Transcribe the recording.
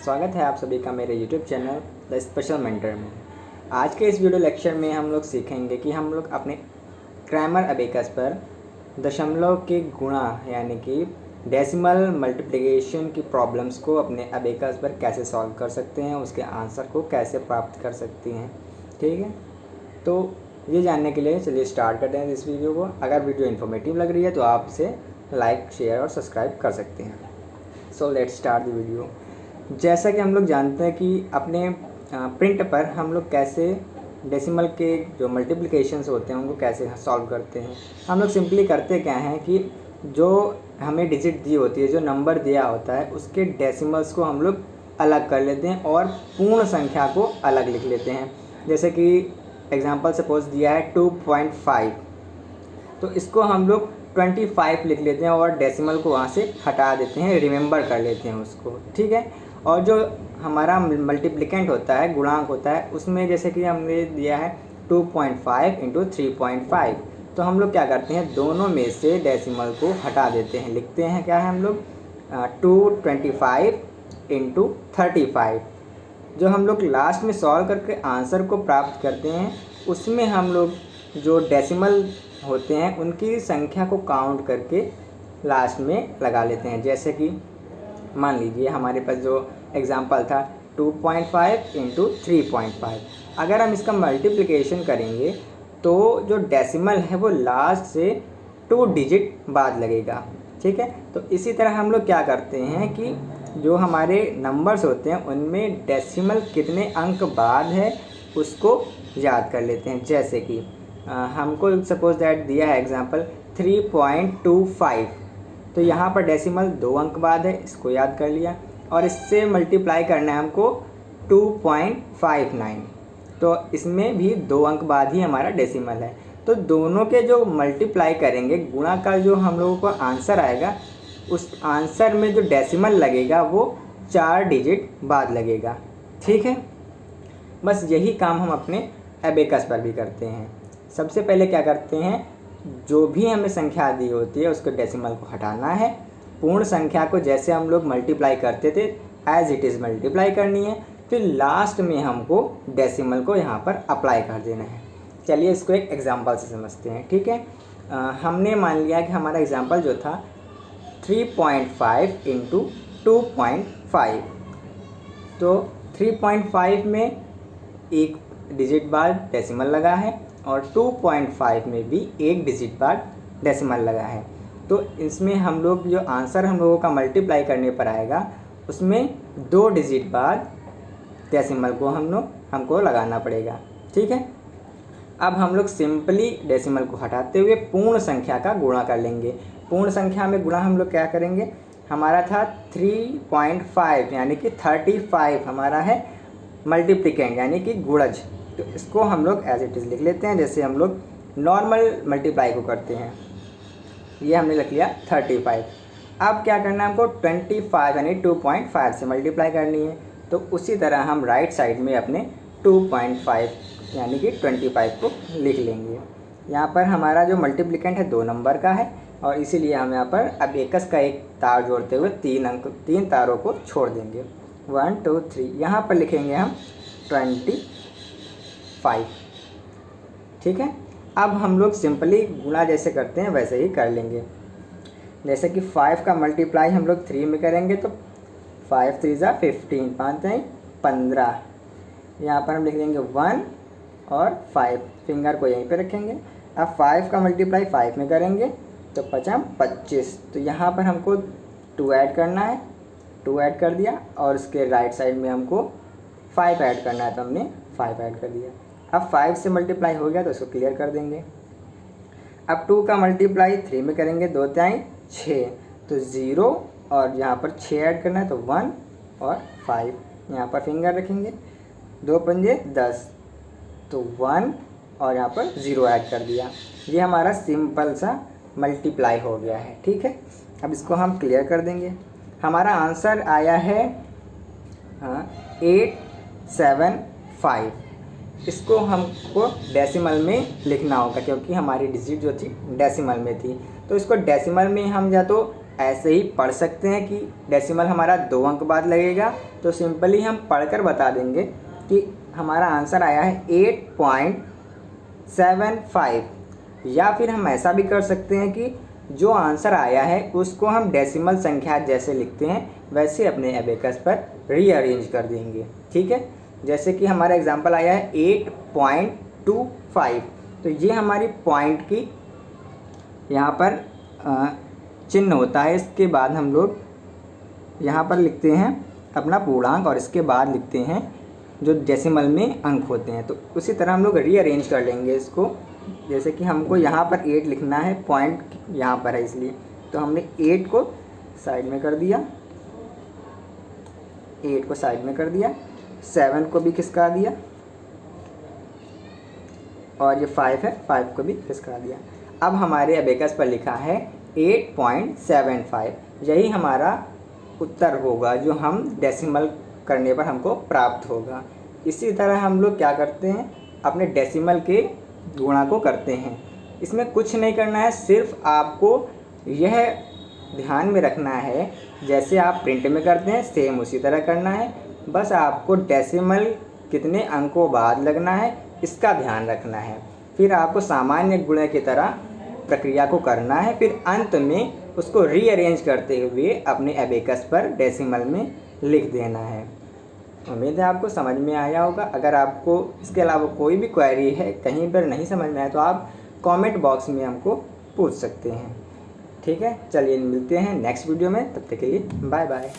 स्वागत है आप सभी का मेरे YouTube channel the special mentor में। आज के इस वीडियो लेक्चर में हम लोग सीखेंगे कि हम लोग अपने ग्रामर अबेकस पर दशमलव के गुणा यानी कि डेसिमल मल्टीप्लिकेशन की प्रॉब्लम्स को अपने अबेकस पर कैसे सॉल्व कर सकते हैं, उसके आंसर को कैसे प्राप्त कर सकती हैं। ठीक है, तो ये जानने के लिए चलिए स्टार्ट करते हैं इस वीडियो को। अगर वीडियो इन्फॉर्मेटिव लग रही है तो आप इसे लाइक, शेयर और सब्सक्राइब कर सकते हैं। So let's start the video. जैसा कि हम लोग जानते हैं कि अपने प्रिंट पर हम लोग कैसे डेसिमल के जो मल्टीप्लिकेशंस होते हैं उनको कैसे सॉल्व करते हैं। हम लोग सिंपली करते क्या हैं कि जो हमें डिजिट दी होती है, जो नंबर दिया होता है, उसके डेसिमल्स को हम लोग अलग कर लेते हैं और पूर्ण संख्या को अलग लिख लेते हैं। जैसे कि एग्जांपल सपोज दिया है 2.5, तो इसको हम लोग 25 लिख लेते हैं और डेसिमल को वहाँ से हटा देते हैं, रिमेंबर कर लेते हैं उसको। ठीक है, और जो हमारा मल्टीप्लिकेंट होता है, गुणांक होता है, उसमें जैसे कि हमने दिया है 2.5 इंटू 3.5, तो हम लोग क्या करते हैं, दोनों में से डेसिमल को हटा देते हैं। लिखते हैं क्या है हम लोग 225 इंटू 35। जो हम लोग लास्ट में सॉल्व करके आंसर को प्राप्त करते हैं, उसमें हम लोग जो डेसिमल होते हैं उनकी संख्या को काउंट करके लास्ट में लगा लेते हैं। जैसे कि मान लीजिए हमारे पास जो एग्जांपल था 2.5 इंटू 3.5, अगर हम इसका मल्टीप्लिकेशन करेंगे तो जो डेसिमल है वो लास्ट से 2 डिजिट बाद लगेगा। ठीक है, तो इसी तरह हम लोग क्या करते हैं कि जो हमारे नंबर्स होते हैं उनमें डेसिमल कितने अंक बाद है उसको याद कर लेते हैं। जैसे कि हमको सपोज दैट दिया है एग्जांपल 3.25, तो यहाँ पर डेसिमल 2 अंक बाद है, इसको याद कर लिया, और इससे मल्टीप्लाई करना है हमको 2.59, तो इसमें भी 2 अंक बाद ही हमारा डेसिमल है। तो दोनों के जो मल्टीप्लाई करेंगे, गुणा का जो हम लोगों को आंसर आएगा, उस आंसर में जो डेसिमल लगेगा वो 4 डिजिट बाद लगेगा। ठीक है, बस यही काम हम अपने एबेकस पर भी करते हैं। सबसे पहले क्या करते हैं, जो भी हमें संख्या दी होती है उसको डेसिमल को हटाना है, पूर्ण संख्या को जैसे हम लोग मल्टीप्लाई करते थे एज इट इज़ मल्टीप्लाई करनी है, फिर लास्ट में हमको डेसिमल को यहाँ पर अप्लाई कर देना है। चलिए इसको एक एग्जांपल से समझते हैं। ठीक है, हमने मान लिया कि हमारा एग्जांपल जो था 3.5 इंटू 2.5, तो 3.5 में एक डिजिट बाद डेसिमल लगा है और 2.5 में भी एक डिजिट बाद डेसिमल लगा है। तो इसमें हम लोग जो आंसर हम लोगों का मल्टीप्लाई करने पर आएगा उसमें 2 डिजिट बाद डेसिमल को हमको लगाना पड़ेगा। ठीक है, अब हम लोग सिंपली डेसिमल को हटाते हुए पूर्ण संख्या का गुणा कर लेंगे। पूर्ण संख्या में गुणा हम लोग क्या करेंगे, हमारा था 3.5 यानी कि 35 हमारा है मल्टीप्लिकेंट यानी कि गुणज, तो इसको हम लोग एज इट इज़ लिख लेते हैं जैसे हम लोग नॉर्मल मल्टीप्लाई को करते हैं। ये हमने लिख लिया 35। अब क्या करना है, हमको 25 यानी 2.5 से मल्टीप्लाई करनी है, तो उसी तरह हम राइट साइड में अपने 2.5 यानी कि 25 को लिख लेंगे। यहाँ पर हमारा जो मल्टीप्लिकेंट है 2 नंबर का है और इसीलिए हम यहाँ पर अबेकस का एक तार जोड़ते हुए 3 तारों को छोड़ देंगे। 1 2 3, यहाँ पर लिखेंगे हम 25। ठीक है, अब हम लोग सिंपली गुणा जैसे करते हैं वैसे ही कर लेंगे। जैसे कि 5 का मल्टीप्लाई हम लोग 3 में करेंगे तो 5 3 ज़ा 15, 5 नहीं 15, यहाँ पर हम लिख देंगे 1 और 5, फिंगर को यहीं पे रखेंगे। अब 5 का मल्टीप्लाई 5 में करेंगे तो 5 25, तो यहाँ पर हमको 2 ऐड करना है, 2 ऐड कर दिया, और उसके राइट साइड में हमको 5 ऐड करना है तो हमने 5 ऐड कर दिया। अब 5 से मल्टीप्लाई हो गया तो उसको क्लियर कर देंगे। अब 2 का मल्टीप्लाई 3 में करेंगे, 2 3 6, तो 0 और यहाँ पर 6 ऐड करना है तो 1 और 5, यहाँ पर फिंगर रखेंगे, 2 पंजे 10, तो 1 और यहाँ पर 0 ऐड कर दिया। ये हमारा सिंपल सा मल्टीप्लाई हो गया है। ठीक है, अब इसको हम क्लियर कर देंगे। हमारा आंसर आया है 875। इसको हमको डेसिमल में लिखना होगा क्योंकि हमारी डिजिट जो थी डेसिमल में थी, तो इसको डेसिमल में हम या तो ऐसे ही पढ़ सकते हैं कि डेसिमल हमारा 2 अंक बाद लगेगा, तो सिंपली हम पढ़कर बता देंगे कि हमारा आंसर आया है 8.75। या फिर हम ऐसा भी कर सकते हैं कि जो आंसर आया है उसको हम डेसिमल संख्या जैसे लिखते हैं वैसे अपने एबेकस पर रीअरेंज कर देंगे। ठीक है, जैसे कि हमारा एग्जांपल आया है 8.25, तो ये हमारी पॉइंट की यहाँ पर चिन्ह होता है। इसके बाद हम लोग यहाँ पर लिखते हैं अपना पूर्णांक और इसके बाद लिखते हैं जो डेसिमल में अंक होते हैं। तो उसी तरह हम लोग रीअरेंज कर लेंगे इसको। जैसे कि हमको यहाँ पर 8 लिखना है, पॉइंट यहाँ पर है इसलिए तो हमने 8 को साइड में कर दिया, 8 को साइड में कर दिया, 7 को भी खिसका दिया और ये 5 है, 5 को भी खिसका दिया। अब हमारे एबेकस पर लिखा है 8.75। यही हमारा उत्तर होगा जो हम डेसिमल करने पर हमको प्राप्त होगा। इसी तरह हम लोग क्या करते हैं, अपने डेसिमल के गुणा को करते हैं। इसमें कुछ नहीं करना है, सिर्फ आपको यह ध्यान में रखना है जैसे आप प्रिंट में करते हैं सेम उसी तरह करना है। बस आपको डेसिमल कितने अंकों बाद लगना है इसका ध्यान रखना है। फिर आपको सामान्य गुणा की तरह प्रक्रिया को करना है, फिर अंत में उसको रीअरेंज करते हुए अपने एबेकस पर डेसिमल में लिख देना है। उम्मीद है आपको समझ में आया होगा। अगर आपको इसके अलावा कोई भी क्वेरी है, कहीं पर नहीं समझ में आया, तो आप कमेंट बॉक्स में हमको पूछ सकते हैं। ठीक है, चलिए मिलते हैं नेक्स्ट वीडियो में, तब तक के लिए बाय बाय।